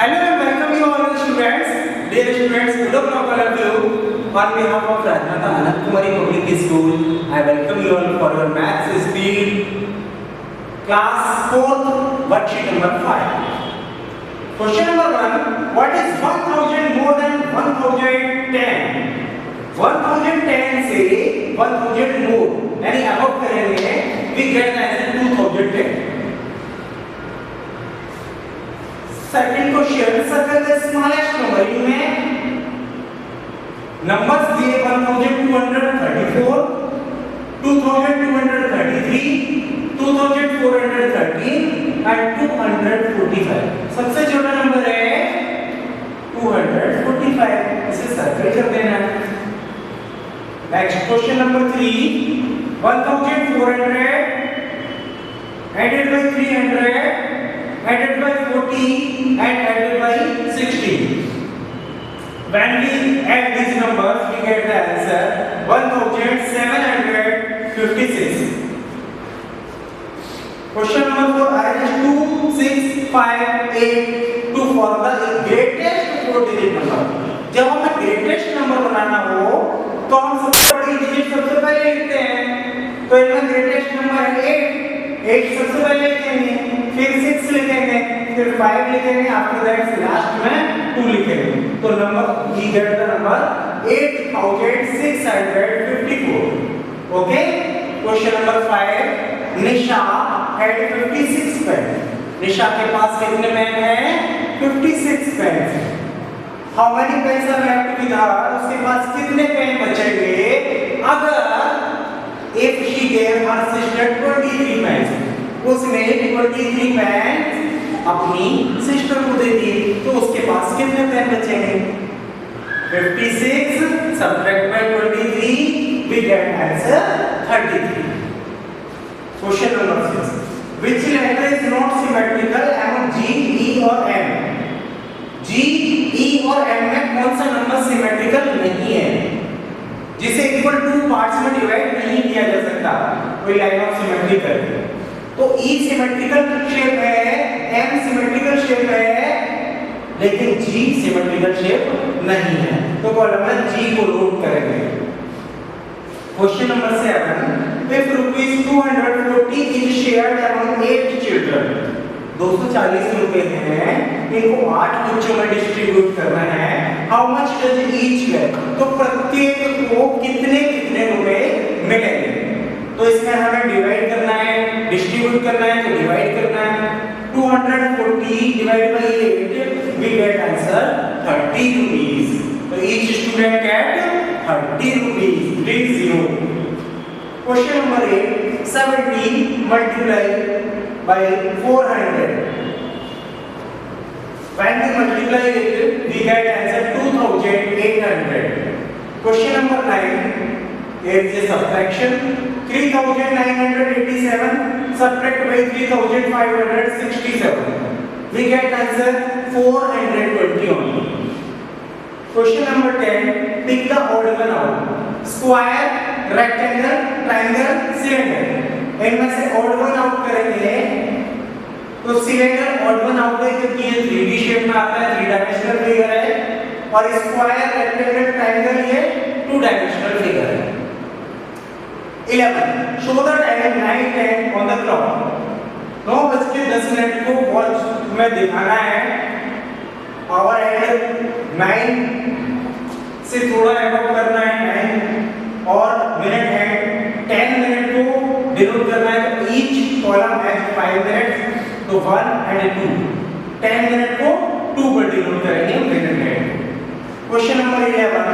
Hello and welcome you all students. Dear students, good afternoon all of you. On behalf of Rajmata Anand Kumari Public School, I welcome you all for your maths speed class 4th worksheet number 5. Question number 1. What is 1000 more than 1010? 1010 से 1000 more यानी अब करेंगे we get the answer 2010. Second question, circle the smallest number. You may numbers दिए 1234, 2233, 2413 and 245. सबसे छोटा number है 245. इसे circle कर देना. Next question number 3. 1400 added by 300 added by 40 and added by 60. When we add these numbers, we get the answer 1756. Question number 4. Arrange 2, 6, 5, 8 to form the greatest 4-digit number. जब हमें greatest number बनाना हो, तो हम सबसे बड़ी digit सबसे पहले लिखते हैं. तो इनमें greatest number है 8 सबसे पहले लिखेंगे, फिर 6 लिखेंगे, फिर 5 लिखेंगे, आफ्टर दैट लास्ट में 2 लिखेंगे. तो number we get the number 8654. Okay. Question number 5. Nisha had 56 pen. Nisha के पास कितने पेन हैं? 56 pen. How many pens are left with her? उसके पास कितने पेन बचेंगे अगर if she gave her sister 23 pens, उसने 23 pens अपनी सिस्टर को दे दी, तो उसके पास कितने पेन बचेंगे? 56 subtract by 23 we get answer 33. Question number 6. Which letter is not symmetrical among G, E और M? G, E और M में कौन सा नंबर सिमेट्रिकल नहीं है, जिसे इक्वल टू पार्ट्स में डिवाइड नहीं किया जा सकता? कोई लाइन ऑफ सिमेट्रिकल. तो E सिमेट्रिकल शेप है, M सिमेट्रिकल शेप है, लेकिन G सिमेट्रिकल शेप नहीं है. तो कॉलम में G को नोट करेंगे. Question number 7. If rupees 240 is shared among 8 children, 240 रुपए हैं, इनको 8 बच्चों में डिस्ट्रीब्यूट करना है. How much does each get? तो प्रत्येक को कितने कितने रुपए मिलेंगे? तो इसमें हमें डिवाइड करना है, डिस्ट्रीब्यूट करना है, तो डिवाइड करना है. 240 divide by 8 we get answer 30 rupees. तो each student get 30 rupees. 30. Question number 8. 70 multiply by 400. When we multiply it, we get answer 2800. Question number 9. Here is a subtraction. 3987 subtract by 3567. We get answer 420 only. Question number 10. Pick the odd one out. Square, rectangle, triangle, cylinder. इनमें से odd one out करेंगे तो cylinder odd one out है क्योंकि ये 3D shape में आता है, 3 डायमेंशनल फिगर है, और स्क्वायर, रेक्टेंगल, ट्रायंगल ये 2 डायमेंशनल फिगर है. 11. Show the time 9:10 on the clock. 9:10 को वॉच में दिखाना है. पावर एंड 9 से थोड़ा एबव करना है 9, और मिनट एंड 10 मिनट को डिनोट करना है. तो ईच कॉलम हैज 5 मिनट्स, तो 1 एंड 2. 10 मिनट को 2 पर डिनोट करेंगे मिनट है. Question number 11.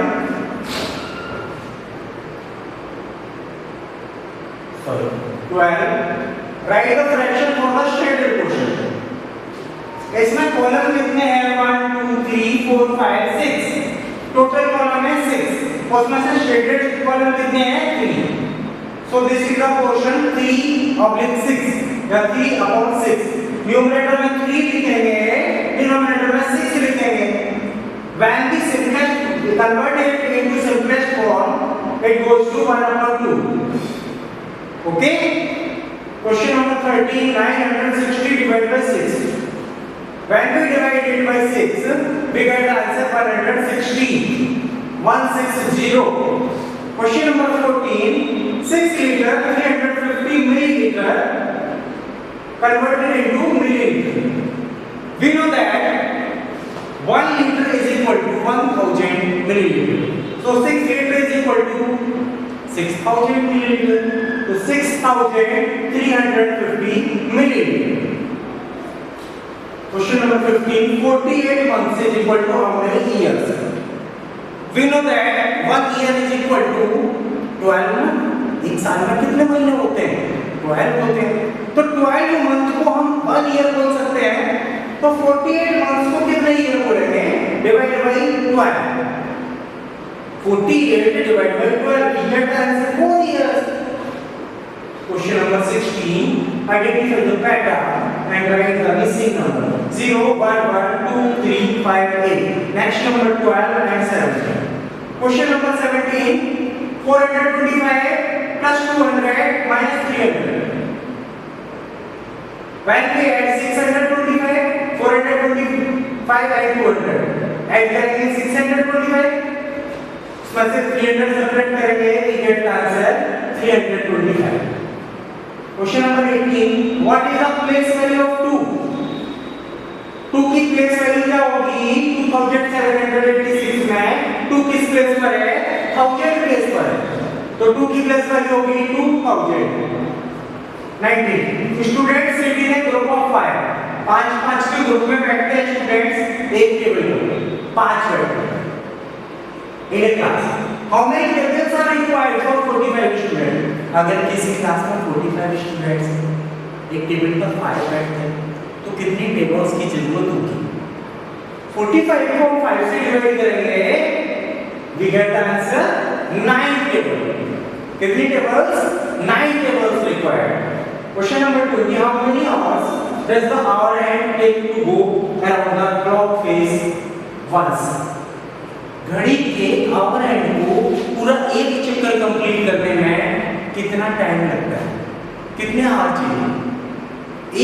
Sorry 12. Right the fraction for the shaded portion. इसमें कॉलम कितने हैं? 1 2 3 4 5 6. टोटल कॉलम है 6, उसमें से शेडेड कॉलम कितने हैं? 3. So this is the portion 3/6 या 3/6. न्यूमरेटर में 3 लिखेंगे, डिनोमिनेटर में 6 लिखेंगे. When the simplest convert it into simplest form, it goes to 1/2. Okay. Question number 13. 960 divided by 6. When we divide it by 6, we get the answer 160. 160. Question number 14. 6 liter 350 milliliter converted into milliliter. We know that 1 liter is equal to 1000 milliliter. So 6 liter is equal to 6000 milliliter. So 6350 milliliter. Question number 15. 48 months is equal to how many years? We know that 1 year is equal to 12. एक साल में कितने महीने होते हैं? 12 होते हैं. तो 12 मंथ को हम 1 ईयर बोल सकते हैं. तो 48 मंथ्स को कितने ईयर बोलेंगे? Divide by 12. 48 divided by 12. We get the answer 4 years. Question number 16. Identify the pattern and write the missing number. 0, 1, 1, 2, 3, 5, 8. Next number 12 and 17. Question number 17. 425 plus 200 minus 300. When we add 625, 425 and 200. Add करेंगे 625. इसमें से 300 separate करेंगे. We get the answer 325. Question number 18. What is the place value of 2? 2 की place value क्या होगी? 2786 में 2 किस place पर है? 1000 प्लेस पर है. तो 2 की प्लेस वैल्यू होगी 2000. 19. Students sit in A group of 5. 5 के ग्रुप में बैठते हैं स्टूडेंट्स एक टेबल पर. 5 बैठते हैं इन ए class. How many tables are required for 45 students? अगर किसी क्लास में 45 स्टूडेंट्स हैं, एक टेबल पर 5 बैठते हैं, तो कितनी टेबल्स की जरूरत होगी? 45 को 5 से डिवाइड करेंगे, we get the answer 9 tables. कितनी tables? 9 tables required. Question number 20. How many hours does the hour hand take to go around the clock face once? घड़ी के आवर हैंड को पूरा एक चक्कर कंप्लीट करने में कितना टाइम लगता है? कितने आवर चाहिए?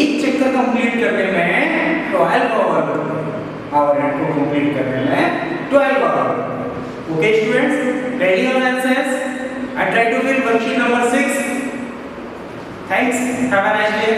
एक चक्कर कंप्लीट करने में 12 आवर लगते हैं. आवर हैंड को कंप्लीट करने में 12 hour. Okay students, ready your answers. I try to fill worksheet number 6. Thanks. Have a nice day.